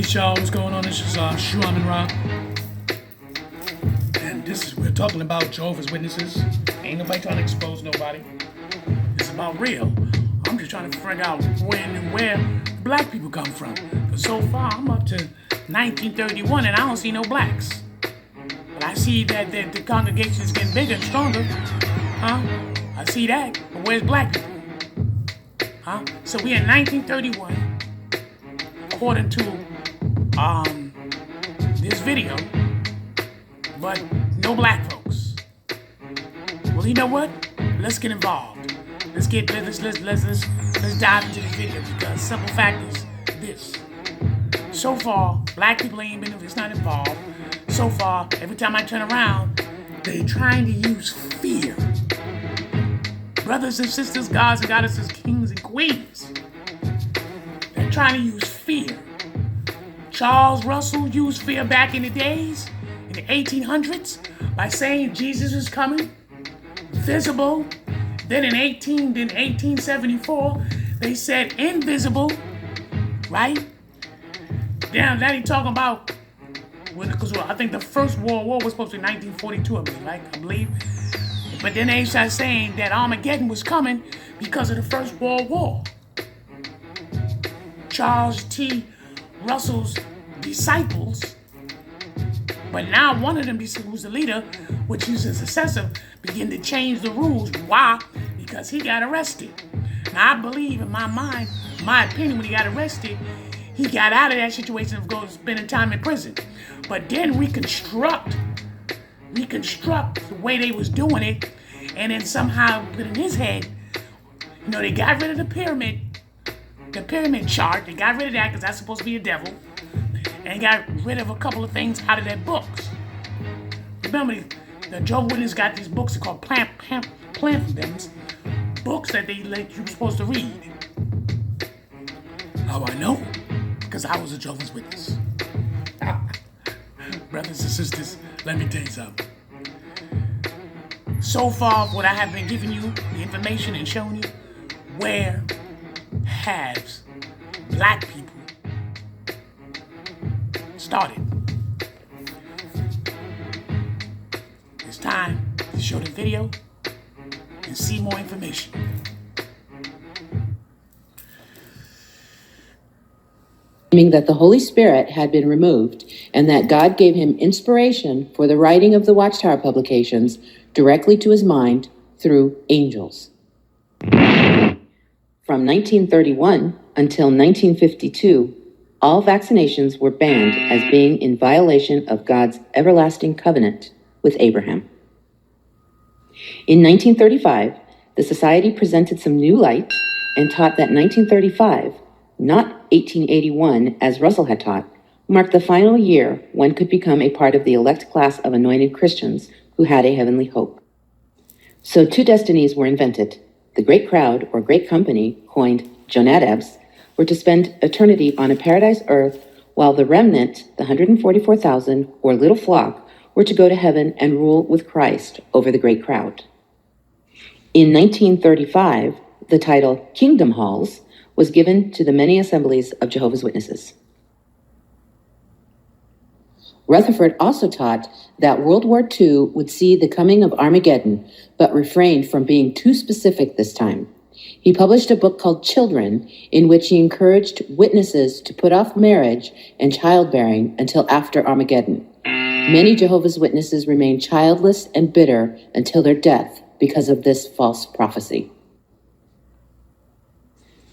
Peace, y'all. What's going on? This is SHU AMUN RA. And we're talking about Jehovah's Witnesses. Ain't nobody trying to expose nobody. It's about real. I'm just trying to figure out when and where black people come from. Because so far, I'm up to 1931 and I don't see no blacks. But I see that the congregation is getting bigger and stronger. I see that. But where's black people? So we're in 1931, according to this video, but no black folks. Well, you know what? Let's get involved. Let's dive into the video, because simple fact is this. So far, black people ain't been, it's not involved. So far, every time I turn around, they're trying to use fear. Brothers and sisters, gods and goddesses, kings and queens. They're trying to use fear. Charles Russell used fear back in the days, in the 1800s, by saying Jesus is coming, visible. Then in 1874, they said invisible, right? Now he talking about, because I think the first World War was supposed to be 1942, I believe. But then they started saying that Armageddon was coming because of the First World War. Charles T. Russell's disciples, but now one of them, who's the leader, which is his successor, began to change the rules. Why? Because he got arrested. Now I believe, in my mind, my opinion, when he got arrested, he got out of that situation of going spending time in prison. But then reconstruct the way they was doing it, and then somehow put in his head, they got rid of the pyramid chart. They got rid of that because that's supposed to be a devil, and got rid of a couple of things out of their books. Remember, the Jehovah's Witnesses got these books called pamphlets, books that they let you supposed to read. How I know? Because I was a Jehovah's Witness. Brothers and sisters, let me tell you something. So far, what I have been giving you, the information and showing you, where has black people started? It's time to show the video and see more information. Claiming that the Holy Spirit had been removed and that God gave him inspiration for the writing of the Watchtower publications directly to his mind through angels. From 1931 until 1952, all vaccinations were banned as being in violation of God's everlasting covenant with Abraham. In 1935, the Society presented some new light and taught that 1935, not 1881, as Russell had taught, marked the final year one could become a part of the elect class of anointed Christians who had a heavenly hope. So two destinies were invented. The great crowd, or great company, coined Jonadabs, were to spend eternity on a paradise earth, while the remnant, the 144,000, or little flock, were to go to heaven and rule with Christ over the great crowd. In 1935, the title Kingdom Halls was given to the many assemblies of Jehovah's Witnesses. Rutherford also taught that World War II would see the coming of Armageddon, but refrained from being too specific this time. He published a book called Children, in which he encouraged witnesses to put off marriage and childbearing until after Armageddon. Many Jehovah's Witnesses remained childless and bitter until their death because of this false prophecy.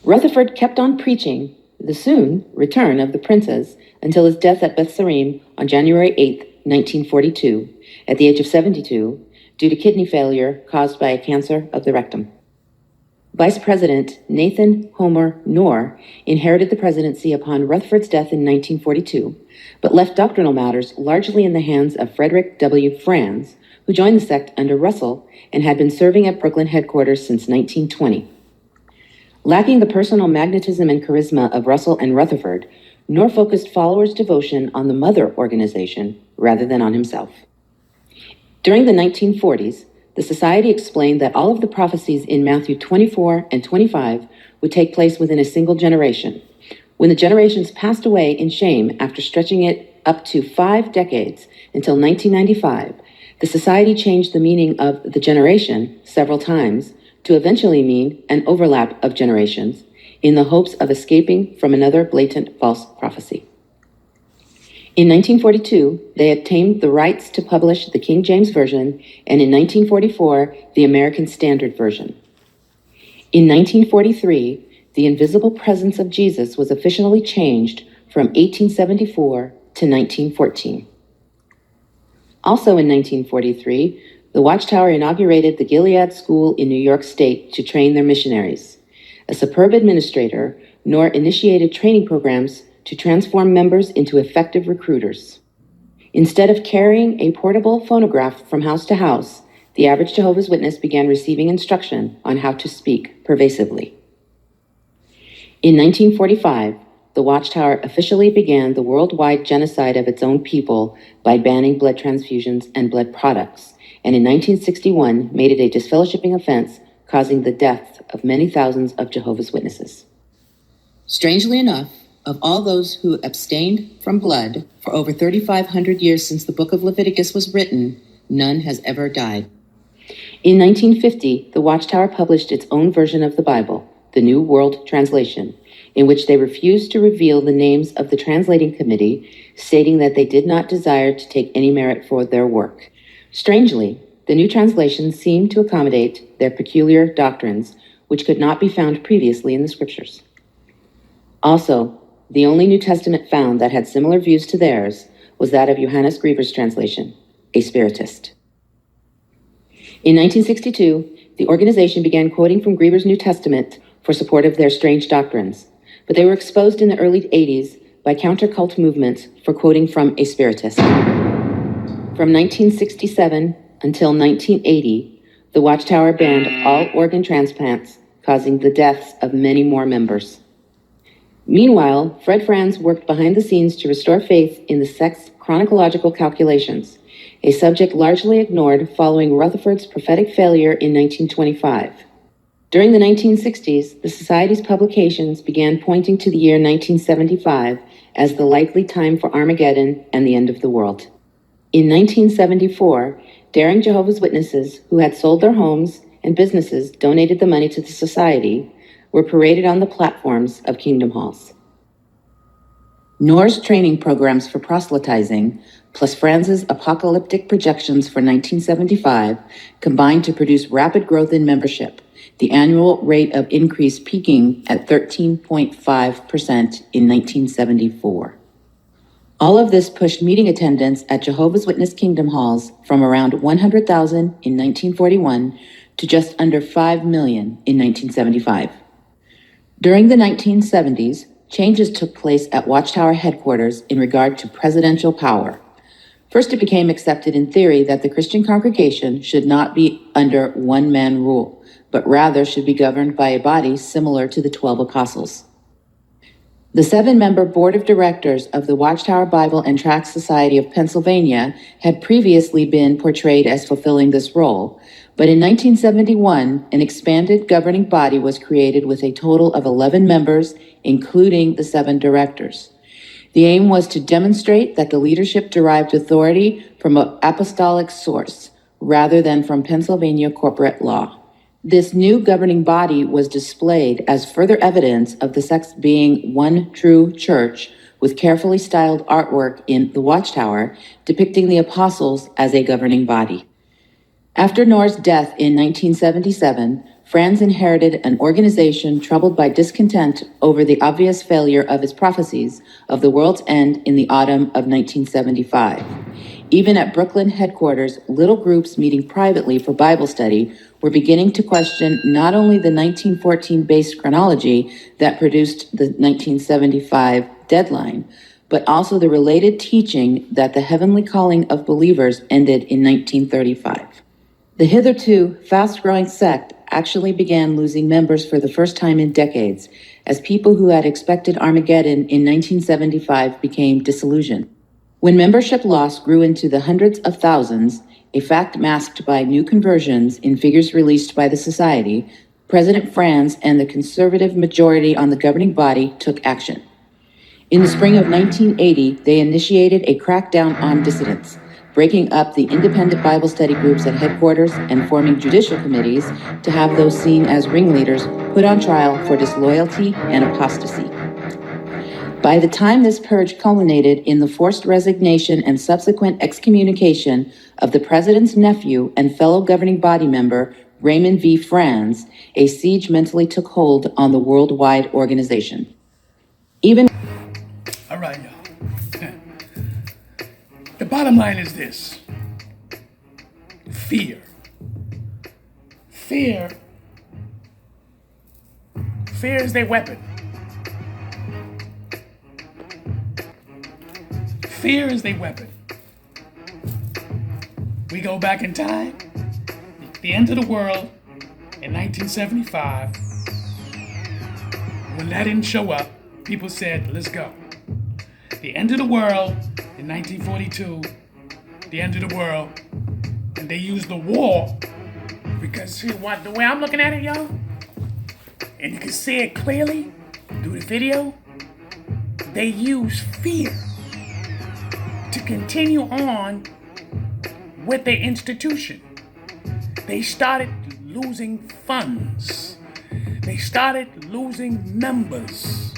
Rutherford kept on preaching the soon return of the princes until his death at Bethsarim on January 8, 1942, at the age of 72, due to kidney failure caused by a cancer of the rectum. Vice President Nathan Homer Knorr inherited the presidency upon Rutherford's death in 1942, but left doctrinal matters largely in the hands of Frederick W. Franz, who joined the sect under Russell and had been serving at Brooklyn headquarters since 1920. Lacking the personal magnetism and charisma of Russell and Rutherford, Knorr focused followers' devotion on the mother organization rather than on himself. During the 1940s, the Society explained that all of the prophecies in Matthew 24 and 25 would take place within a single generation. When the generations passed away in shame after stretching it up to 5 decades until 1995, the society changed the meaning of the generation several times to eventually mean an overlap of generations in the hopes of escaping from another blatant false prophecy. In 1942, they obtained the rights to publish the King James Version, and in 1944, the American Standard Version. In 1943, the invisible presence of Jesus was officially changed from 1874 to 1914. Also in 1943, the Watchtower inaugurated the Gilead School in New York State to train their missionaries. A superb administrator, Knorr initiated training programs to transform members into effective recruiters. Instead of carrying a portable phonograph from house to house, the average Jehovah's Witness began receiving instruction on how to speak pervasively. In 1945, the Watchtower officially began the worldwide genocide of its own people by banning blood transfusions and blood products, and in 1961 made it a disfellowshipping offense, causing the death of many thousands of Jehovah's Witnesses. Strangely enough, of all those who abstained from blood for over 3,500 years since the book of Leviticus was written, none has ever died. In 1950, the Watchtower published its own version of the Bible, the New World Translation, in which they refused to reveal the names of the translating committee, stating that they did not desire to take any merit for their work. Strangely, the new translation seemed to accommodate their peculiar doctrines, which could not be found previously in the scriptures. Also, the only New Testament found that had similar views to theirs was that of Johannes Grieber's translation, a Spiritist. In 1962, the organization began quoting from Grieber's New Testament for support of their strange doctrines, but they were exposed in the early 80s by counter-cult movements for quoting from a Spiritist. From 1967 until 1980, the Watchtower banned all organ transplants, causing the deaths of many more members. Meanwhile, Fred Franz worked behind the scenes to restore faith in the sex chronological calculations, a subject largely ignored following Rutherford's prophetic failure in 1925. During the 1960s, the Society's publications began pointing to the year 1975 as the likely time for Armageddon and the end of the world. In 1974, daring Jehovah's Witnesses who had sold their homes and businesses donated the money to the Society were paraded on the platforms of Kingdom Halls. Knorr's training programs for proselytizing, plus Franz's apocalyptic projections for 1975, combined to produce rapid growth in membership, the annual rate of increase peaking at 13.5% in 1974. All of this pushed meeting attendance at Jehovah's Witness Kingdom Halls from around 100,000 in 1941 to just under 5 million in 1975. During the 1970s, changes took place at Watchtower headquarters in regard to presidential power. First, it became accepted in theory that the Christian congregation should not be under one-man rule, but rather should be governed by a body similar to the 12 apostles. The 7-member board of directors of the Watchtower Bible and Tract Society of Pennsylvania had previously been portrayed as fulfilling this role, but in 1971, an expanded governing body was created with a total of 11 members, including the 7 directors. The aim was to demonstrate that the leadership derived authority from an apostolic source, rather than from Pennsylvania corporate law. This new governing body was displayed as further evidence of the sect's being one true church, with carefully styled artwork in the Watchtower depicting the apostles as a governing body. After Knorr's death in 1977, Franz inherited an organization troubled by discontent over the obvious failure of his prophecies of the world's end in the autumn of 1975. Even at Brooklyn headquarters, little groups meeting privately for Bible study were beginning to question not only the 1914-based chronology that produced the 1975 deadline, but also the related teaching that the heavenly calling of believers ended in 1935. The hitherto fast-growing sect actually began losing members for the first time in decades, as people who had expected Armageddon in 1975 became disillusioned. When membership loss grew into the hundreds of thousands, a fact masked by new conversions in figures released by the Society, President Franz and the conservative majority on the governing body took action. In the spring of 1980, they initiated a crackdown on dissidents, breaking up the independent Bible study groups at headquarters and forming judicial committees to have those seen as ringleaders put on trial for disloyalty and apostasy. By the time this purge culminated in the forced resignation and subsequent excommunication of the president's nephew and fellow governing body member, Raymond V. Franz, a siege mentally took hold on the worldwide organization. All right, y'all. The bottom line is this. Fear. Fear is their weapon. Fear is their weapon. We go back in time, the end of the world in 1975. When that didn't show up, people said, let's go. The end of the world in 1942, the end of the world, and they used the war because see what the way I'm looking at it, y'all, and you can see it clearly through the video, they use fear to continue on with their institution. They started losing funds. They started losing members.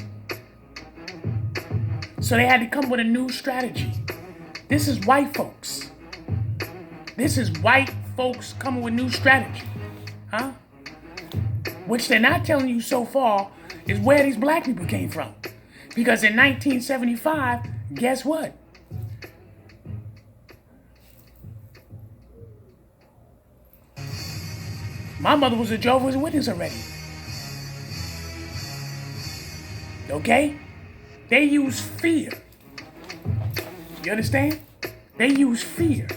So they had to come with a new strategy. This is white folks. This is white folks coming with new strategy. Huh? Which they're not telling you so far is where these black people came from. Because in 1975, guess what? My mother was a Jehovah's Witness already. Okay? They use fear. You understand? They use fear.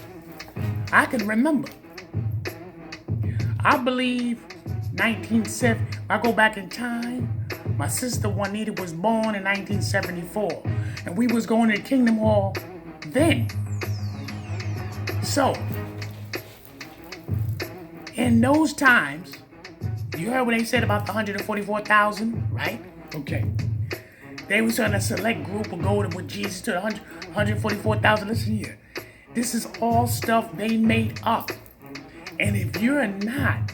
I can remember. I believe 1970, I go back in time, my sister Juanita was born in 1974. And we was going to Kingdom Hall then. So, in those times, you heard what they said about the 144,000, right? Okay. They was on a select group of going with Jesus to the 144,000. Listen here. This is all stuff they made up. And if you're not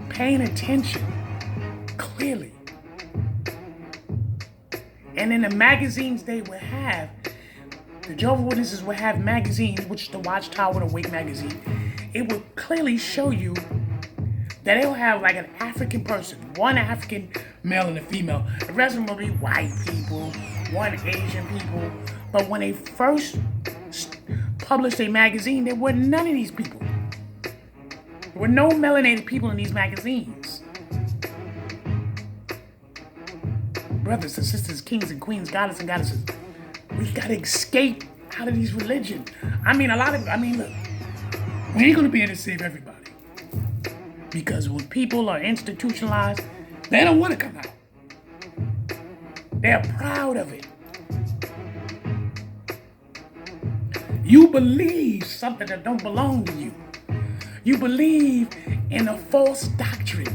paying attention clearly, and in the magazines they would have, the Jehovah's Witnesses would have magazines, which is the Watchtower and Awake magazine. It would clearly show you that they'll have like an African person, one African male and a female. The rest of them will be white people, one Asian people. But when they first published a magazine, there were none of these people. There were no melanated people in these magazines. Brothers and sisters, kings and queens, goddesses and goddesses, we gotta escape out of these religions. Look, we ain't gonna be able to save everybody. Because when people are institutionalized, they don't want to come out. They're proud of it. You believe something that don't belong to you. You believe in a false doctrine.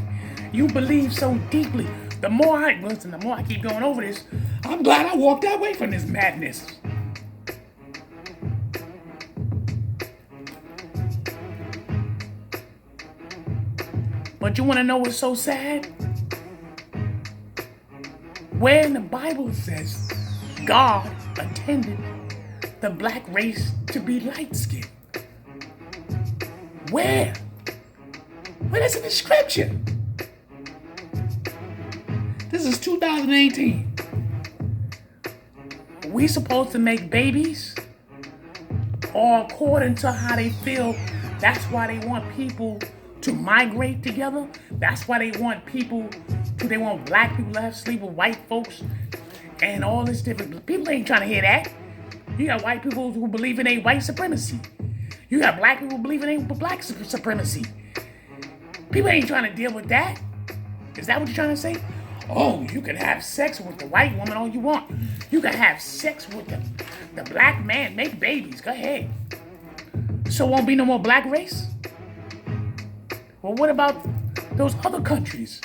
You believe so deeply. The more I keep going over this, I'm glad I walked away from this madness. But you want to know what's so sad? Where in the Bible it says God intended the black race to be light-skinned. Where? Where is it in the scripture? This is 2018. Are we supposed to make babies? Or according to how they feel, that's why they want people to migrate together? That's why they want black people to have sleep with white folks and all this different. People ain't trying to hear that. You got white people who believe in a white supremacy. You got black people who believe in a black supremacy. People ain't trying to deal with that. Is that what you're trying to say? Oh, you can have sex with the white woman all you want. You can have sex with the black man, make babies. Go ahead. So won't be no more black race? Well, what about those other countries?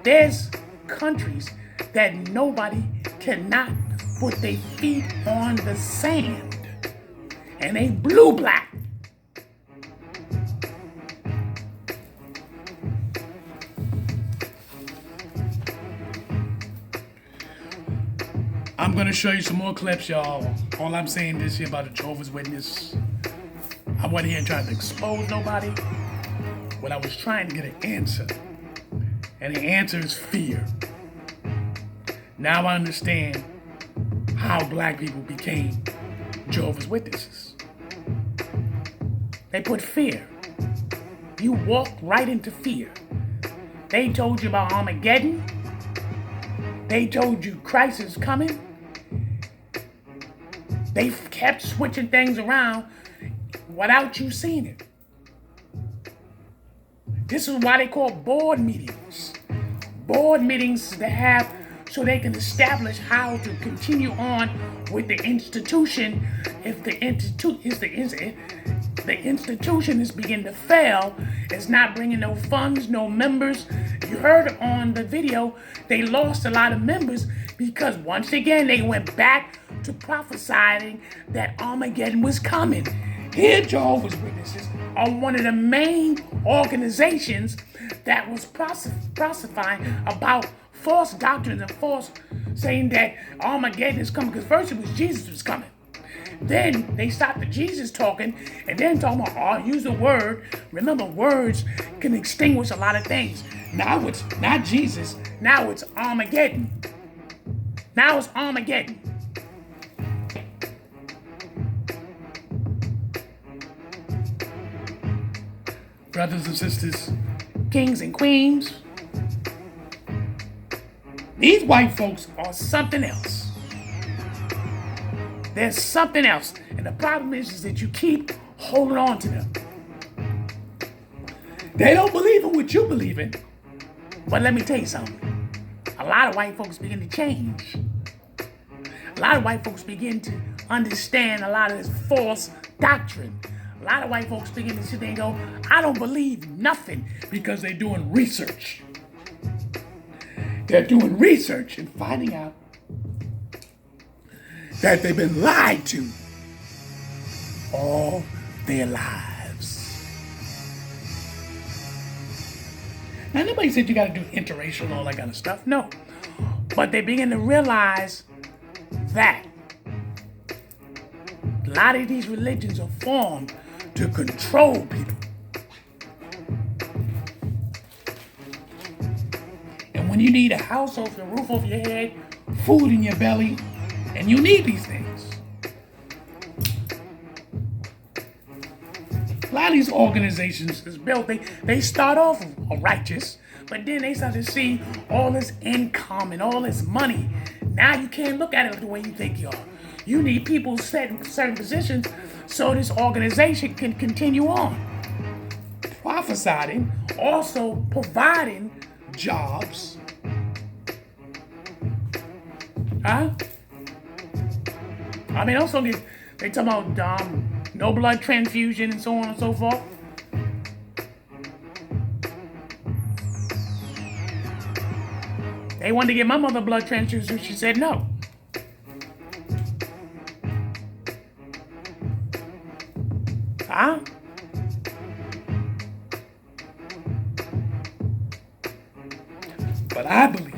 There's countries that nobody cannot put their feet on the sand and they blew black. I'm going to show you some more clips, y'all. All I'm saying this year about the Jehovah's Witness, I wasn't here trying to expose nobody, but I was trying to get an answer. And the answer is fear. Now I understand how black people became Jehovah's Witnesses. They put fear. You walked right into fear. They told you about Armageddon. They told you Christ is coming. They kept switching things around without you seeing it. This is why they call board meetings. Board meetings they have so they can establish how to continue on with the institution. If the institution is beginning to fail, it's not bringing no funds, no members. You heard on the video, they lost a lot of members because once again, they went back to prophesying that Armageddon was coming. Here, Jehovah's Witnesses are one of the main organizations that was prophesying about false doctrines and false saying that Armageddon is coming, because first it was Jesus was coming. Then they stopped the Jesus talking and then talking about, oh, use the word. Remember, words can extinguish a lot of things. Now it's not Jesus. Now it's Armageddon. Now it's Armageddon. Brothers and sisters, kings and queens, these white folks are something else. There's something else. And the problem is that you keep holding on to them. They don't believe in what you believe in. But let me tell you something. A lot of white folks begin to change. A lot of white folks begin to understand a lot of this false doctrine. A lot of white folks begin to sit there and go, I don't believe nothing, because they're doing research. They're doing research and finding out that they've been lied to all their lives. Now, nobody said you got to do interracial and all that kind of stuff. No. But they begin to realize that a lot of these religions are formed to control people. And when you need a house over the roof over your head, food in your belly, and you need these things. A lot of these organizations is built, they start off righteous, but then they start to see all this income and all this money. Now you can't look at it the way you think you are. You need people set in certain positions so this organization can continue on. Prophesying, also providing jobs. Huh? I mean, also they talk about no blood transfusion and so on and so forth. They wanted to get my mother blood transfusion. She said no. Huh? But I believe,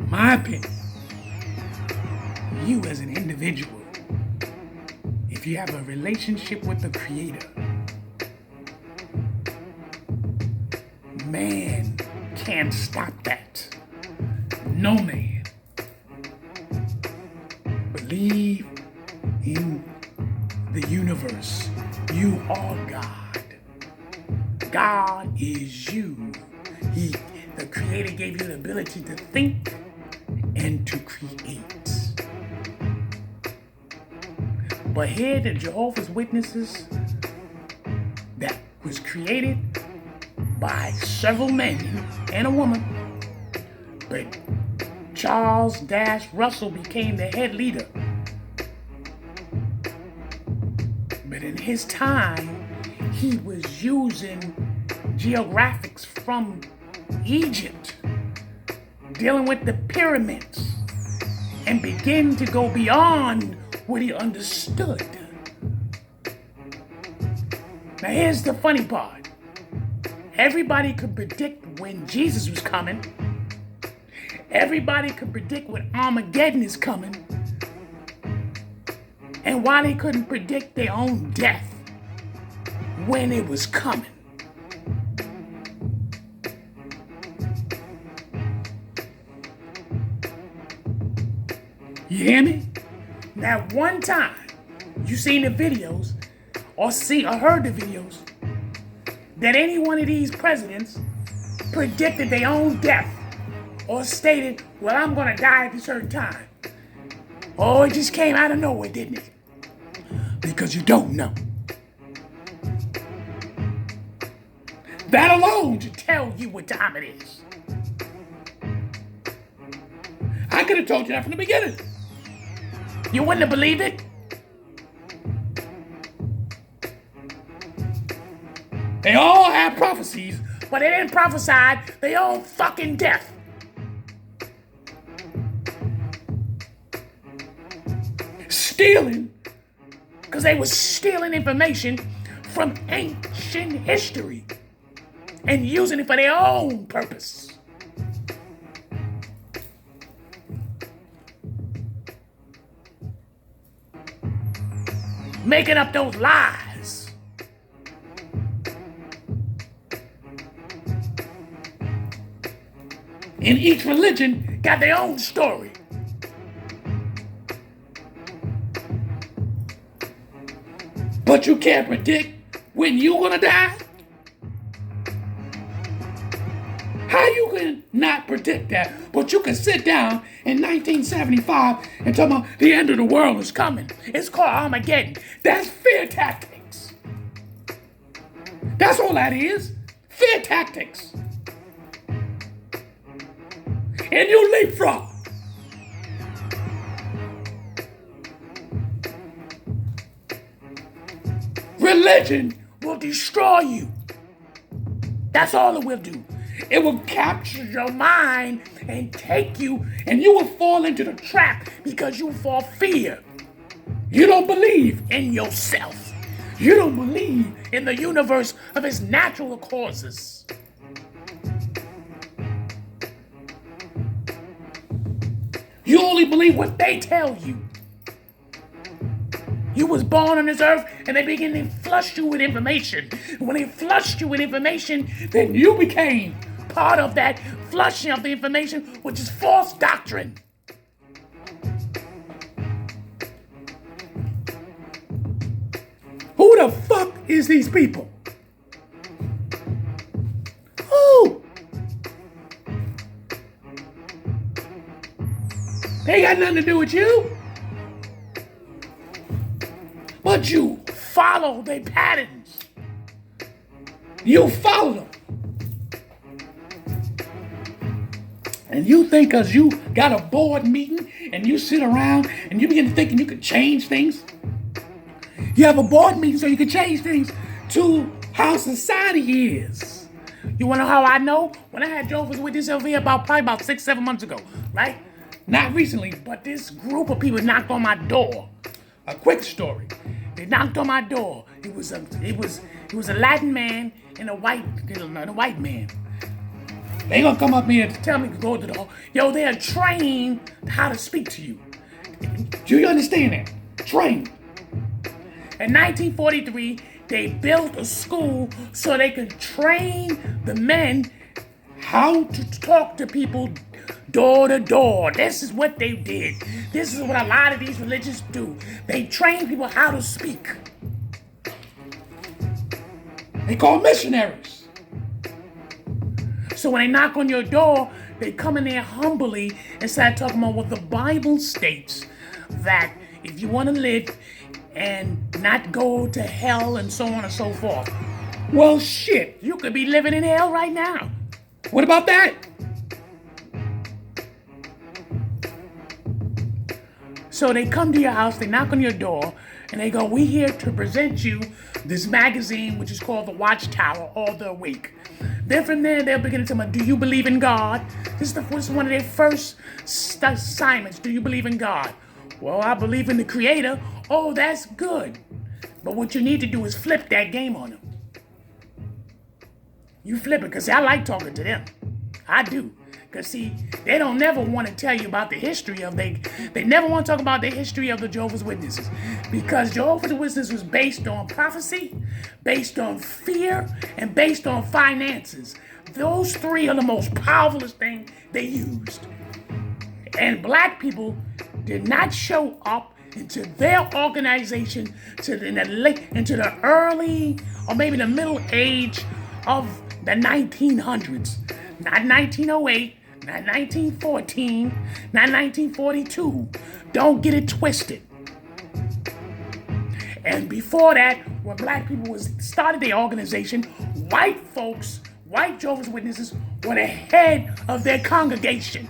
my opinion, you as an individual, if you have a relationship with the Creator, man can't stop that. No man. Believe in the universe. You are God. God is you. The Creator gave you the ability to think and to create. But here, the Jehovah's Witnesses that was created by several men and a woman, but Charles Russell became the head leader. But in his time, he was using geographics from Egypt, dealing with the pyramids. and begin to go beyond what he understood. Now here's the funny part. Everybody could predict when Jesus was coming. Everybody could predict when Armageddon is coming. And why they couldn't predict their own death when it was coming. You hear me? Now, one time you seen the videos or heard the videos that any one of these presidents predicted their own death or stated, well, I'm going to die at a certain time. Oh, it just came out of nowhere, didn't it? Because you don't know. That alone should tell you what time it is. I could have told you that from the beginning. You wouldn't have believed it. They all had prophecies, but they didn't prophesy their own fucking death. Stealing, because they were stealing information from ancient history and using it for their own purpose. Making up those lies. And each religion got their own story. But you can't predict when you're gonna die? How you can not predict that, but you can sit down in 1975 and talk about the end of the world is coming. It's called Armageddon. That's fear tactics. That's all that is. Fear tactics. And you leapfrog. Religion will destroy you. That's all it will do. It will capture your mind and take you, and you will fall into the trap because you fall fear. You don't believe in yourself. You don't believe in the universe of its natural causes. You only believe what they tell you. You was born on this earth and they begin to flush you with information. And when they flushed you with information, then you became part of that flushing of the information, which is false doctrine. Who the fuck is these people? Who? They got nothing to do with you. But you follow their patterns. You follow them. And you think because you got a board meeting and you sit around and you begin to thinking you can change things. You have a board meeting so you can change things to how society is. You want to know how I know? When I had Jehovah's Witnesses over here probably about 6-7 months ago, right? Not recently, but this group of people knocked on my door. A quick story. They knocked on my door. It was a Latin man and a white man. They gonna come up here to tell me to go to the door. Yo, they are trained how to speak to you. Do you understand that? Trained. In 1943, they built a school so they could train the men how to talk to people door to door. This is what they did. This is what a lot of these religions do. They train people how to speak. They call missionaries. So when they knock on your door, they come in there humbly and start talking about what the Bible states, that if you want to live and not go to hell and so on and so forth. Well, shit, you could be living in hell right now. What about that? So they come to your house, they knock on your door, And they go, we here to present you this magazine, which is called The Watchtower or The Awake. Then from there, they'll begin to tell me, do you believe in God? This is one of their first assignments. Do you believe in God? Well, I believe in the Creator. Oh, that's good. But what you need to do is flip that game on them. You flip it, because I like talking to them. I do. Because, see, they don't never want to tell you about the history of they never want to talk about the history of the Jehovah's Witnesses. Because Jehovah's Witnesses was based on prophecy, based on fear, and based on finances. Those three are the most powerful thing they used. And black people did not show up into their organization into the early or maybe the middle age of the 1900s. Not 1908, not 1914, not 1942. Don't get it twisted. And before that, when black people started their organization, white folks, white Jehovah's Witnesses, were the head of their congregation.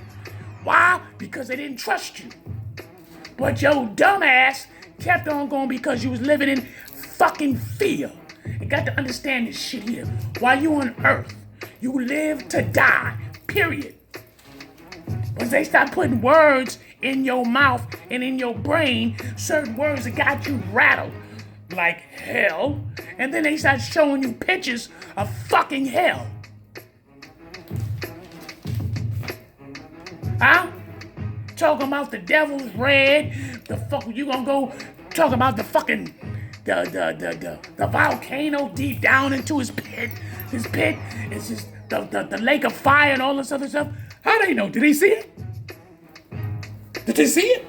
Why? Because they didn't trust you. But your dumbass kept on going because you was living in fucking fear. You got to understand this shit here. While you on earth, you live to die, period. Once they start putting words in your mouth and in your brain, certain words that got you rattled, like hell, and then they start showing you pictures of fucking hell. Huh? Talking about the devil's red, the fuck, you gonna go talk about the fucking, the volcano deep down into his pit. His pit is just the lake of fire and all this other stuff. How do they know? Did they see it? Did they see it?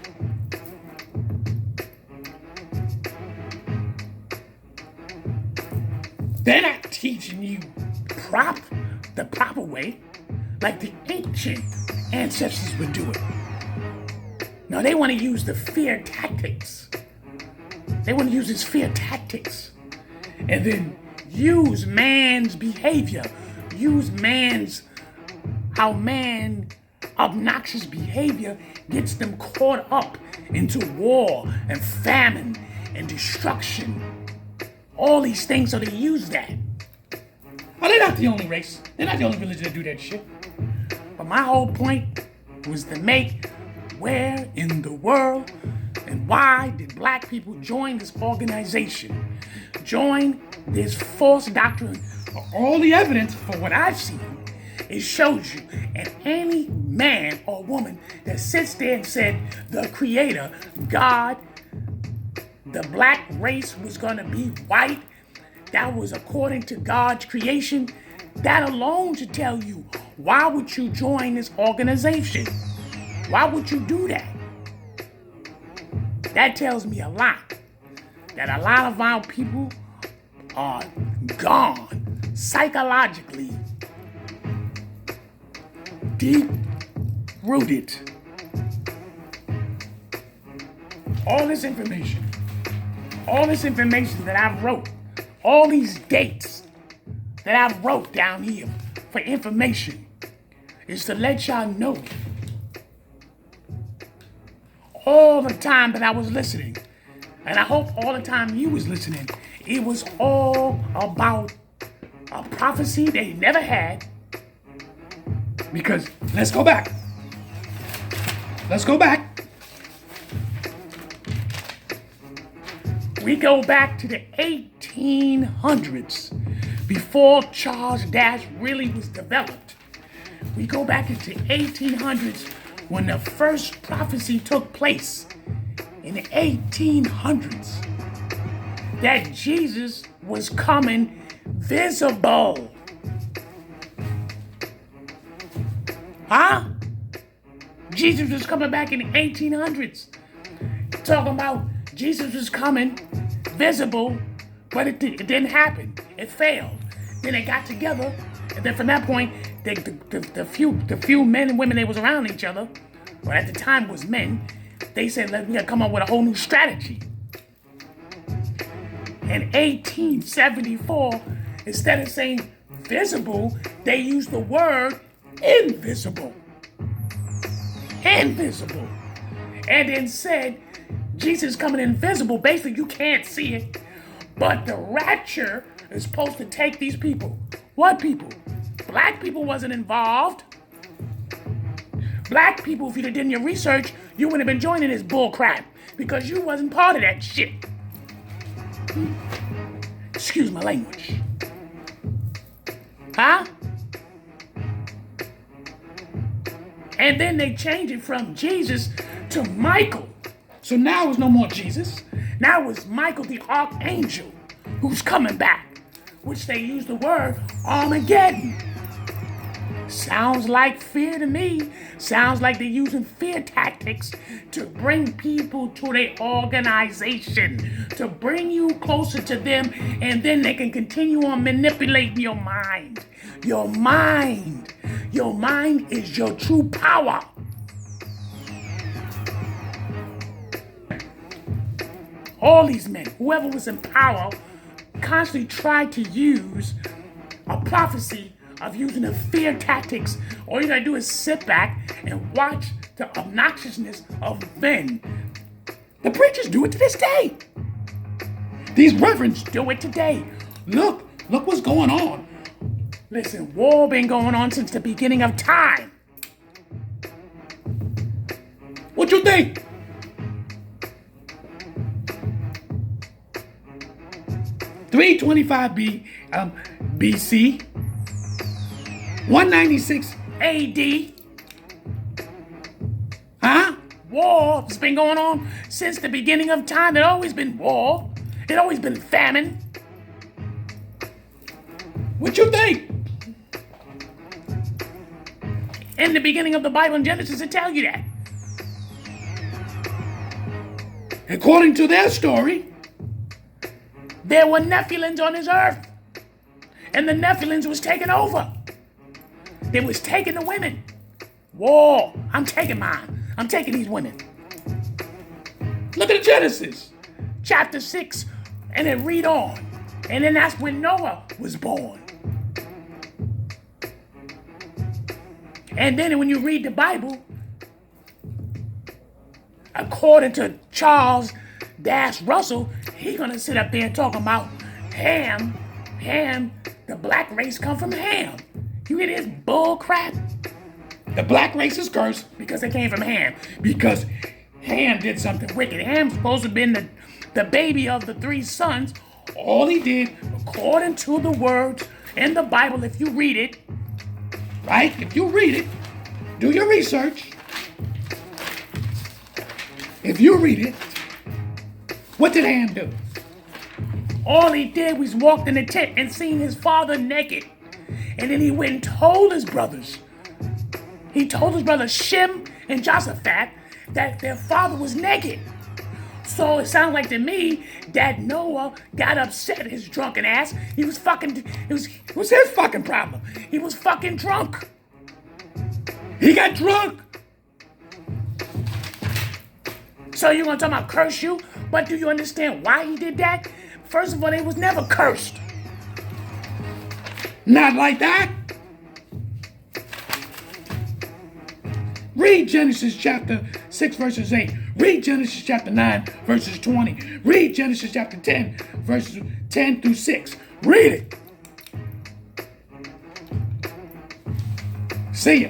They're not teaching you the proper way, like the ancient ancestors would do it. No, they want to use the fear tactics. They want to use these fear tactics. And then use man's behavior. Use how man obnoxious behavior gets them caught up into war and famine and destruction. All these things, so they use that. Well, they're not the only race. They're not the only religion that do that shit. But my whole point was to make where in the world and why did black people join this organization? Join this false doctrine. All the evidence for what I've seen, it shows you. And any man or woman that sits there and said the Creator, God, the black race was going to be white, that was according to God's creation, that alone should tell you, why would you join this organization? Why would you do that? That tells me a lot. That a lot of our people are gone psychologically, deep-rooted. All this information that I've wrote, all these dates that I've wrote down here for information is to let y'all know all the time that I was listening, and I hope all the time you was listening, it was all about a prophecy they never had. Because let's go back. We go back to the 1800s, before Charles Dash really was developed. We go back into 1800s when the first prophecy took place in the 1800s that Jesus was coming visible. Huh? Jesus was coming back in the 1800s. Talking about Jesus was coming visible, but it didn't happen. It failed. Then they got together, and then from that point, the few men and women that was around each other, or at the time was men, they said, we gotta come up with a whole new strategy. In 1874, instead of saying visible, they used the word invisible. Invisible. And then said, Jesus coming invisible. Basically, you can't see it. But the rapture is supposed to take these people. What people? Black people wasn't involved. Black people, if you'd have done your research, you wouldn't have been joining this bull crap because you wasn't part of that shit. Excuse my language. Huh? And then they changed it from Jesus to Michael. So now it's no more Jesus. Now it's Michael the Archangel who's coming back, which they use the word Armageddon. Sounds like fear to me. Sounds like they're using fear tactics to bring people to their organization, to bring you closer to them, and then they can continue on manipulating your mind. Your mind. Your mind is your true power. All these men, whoever was in power, constantly tried to use a prophecy of using the fear tactics. All you gotta do is sit back and watch the obnoxiousness of men. The preachers do it to this day. These reverends do it today. Look what's going on. Listen, war been going on since the beginning of time. What you think? BC, 196 AD. Huh? War has been going on since the beginning of time. There's always been war. There's always been famine. What you think? In the beginning of the Bible in Genesis, it tells you that. According to their story, there were Nephilims on this earth. And the Nephilims was taking over. They was taking the women. War. I'm taking mine. I'm taking these women. Look at Genesis. Chapter 6. And then read on. And then that's when Noah was born. And then when you read the Bible, according to Charles Russell, he's gonna sit up there and talk about Ham, the black race come from Ham. You hear this bull crap? The black race is cursed because they came from Ham. Because Ham did something wicked. Ham's supposed to have been the baby of the three sons. All he did, according to the words in the Bible, if you read it, right? If you read it, do your research. If you read it, what did Ham do? All he did was walked in the tent and seen his father naked. And then he went and told his brothers. He told his brothers Shem and Joshaphat that their father was naked. So it sounds like to me that Noah got upset, his drunken ass. It was his fucking problem. He was fucking drunk. He got drunk. So you're gonna talk about curse you? But do you understand why he did that? First of all, they was never cursed. Not like that. Read Genesis chapter 6, verses 8. Read Genesis chapter 9, verses 20. Read Genesis chapter 10, verses 10 through 6. Read it. See ya.